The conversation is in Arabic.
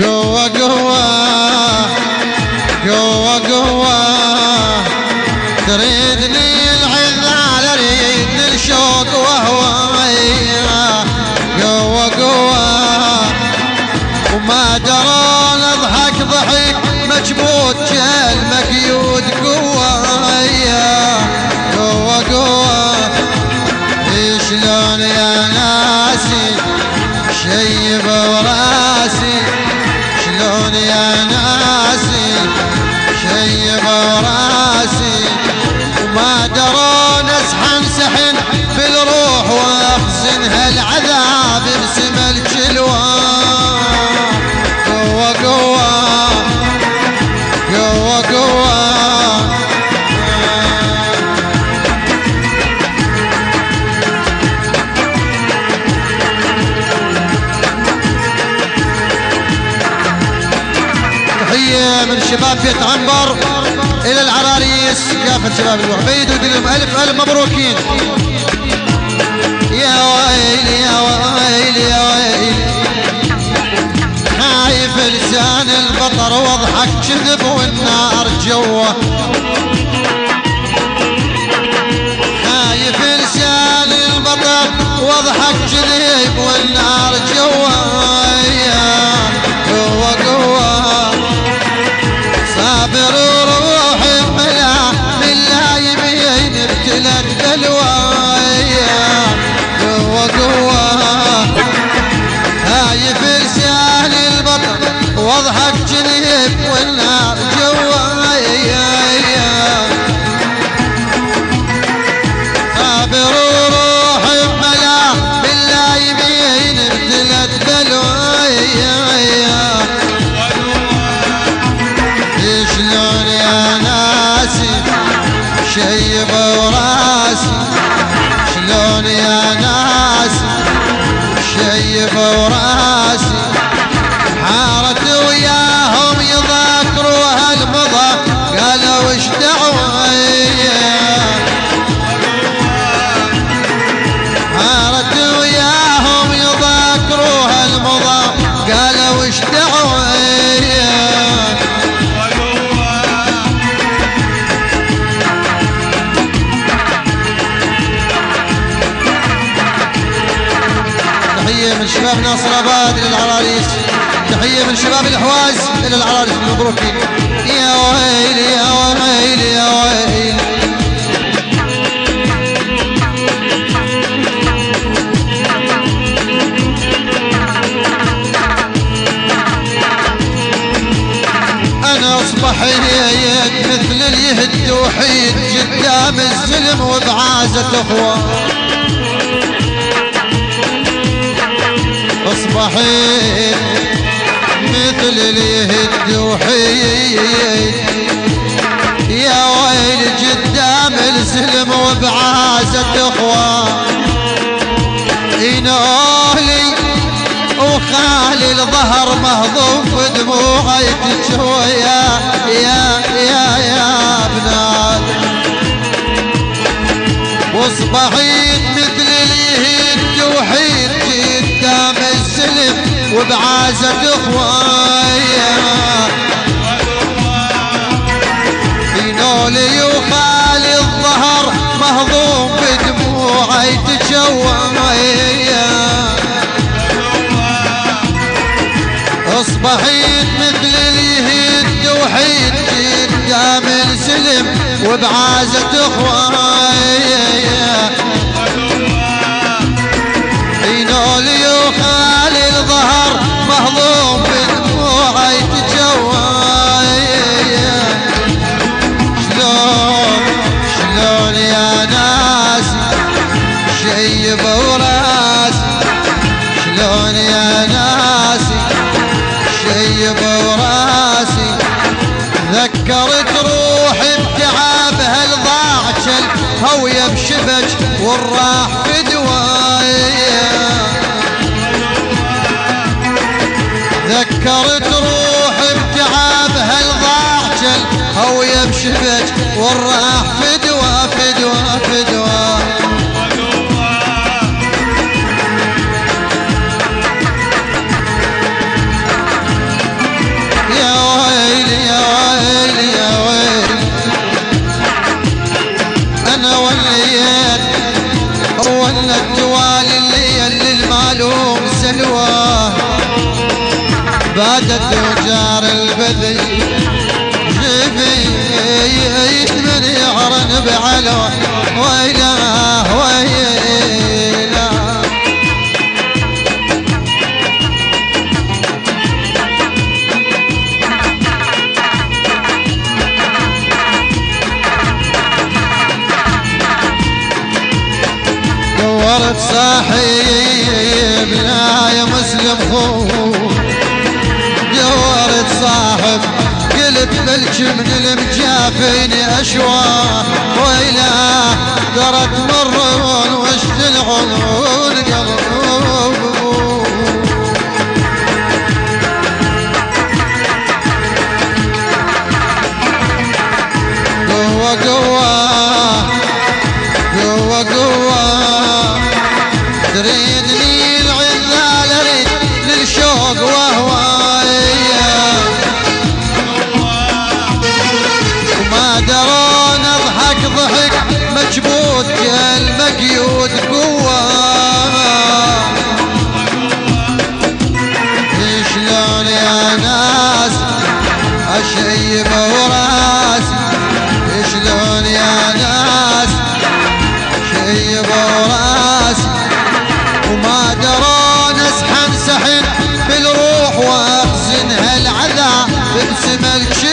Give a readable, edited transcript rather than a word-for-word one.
قوة قوة قوة قوة تريدني العذال اريدني الشوق وهوايا قوة قوة وما درون اضحك ضحك مجمود جلمك يود قوة قوة قوة شلون يا ناسي شيب وراسي شلون يا ناسي شيب وراسي وما درون اسحن سحن في الروح واخزن هالعذاب بسم الجلوة قوة قوة قوة قوة من شباب بيت عنبر الى العراريس كافة شباب الوحبيد ودي لهم الف الف مبروكين. يا ويل يا ويل يا ويل خايف لسان البطر واضحك كذب والنار جوه خايف لسان البطر واضحك كذب والنار جوه قوة قوة صابر وروحي ملا من لا يمين ابتلت دلوايا قوة قوة خايف لسان البطل واضحك جنيب والنار جوايا صابر وروحي ملا من لا يمين ابتلت دلوايا شلون يا ناسي شيب وراسي شلون يا ناسي شيب وراسي حارت وياهم يذاكروا هالمضى قالوا وش دعوية حارت وياهم يذاكروا هالمضى قالوا وش دعوية من شباب ناصر اباد الى العراريس تحيه من شباب الحواز الى العراريس مبروكين. يا ويل يا ويل يا ويل انا اصبحيت مثل اليهد وحيد قدام الزلم وبعازة اخوان اصبحيت مثل اليهد وحيد يا ويل قدام السلم وبعازة اخوان ينولي وخالي الظهر مهضوم في دموعي تجوى يا بنات واصبحيت مثل اليهد وحيد قدام السلم وبعازة اخوايا ينولي وخالي الظهر مهضوم بدموعي تجوايا اصبحيت مثل اليهد وحيد قدام السلم وبعازة اخوايا ينولي وخالي الظهر مهضوم بدموعي تجوايا شلون يا ناسي شيب وراسي شلون يا ناسي شيب وراسي ذكرت روحي بتعب هالضاع هوية بشبج والراح في دوايا ذكرت روحي بتعب هالضاع هوية بشبج والراح في دوا في دوا في دوا باتت وجار البذي جبيت من يعرن بعلو ويله ويله دورت صاحب لا يا مسلم خوف دورت صاحب قلت بلش من المجافين اشواق ويله درت مرون وشت العيون قلب قوة قوة قوة قوة تريدني العذال اريد للشوق وهوايا وما درون اضحك ضحك مجبود كالمقيود قوة شلون يا ناس اشيب وراس شلون يا ناس اشيب وراس وما درون اسحن سحن بالروح واخزن هالعذاب باسم الكشف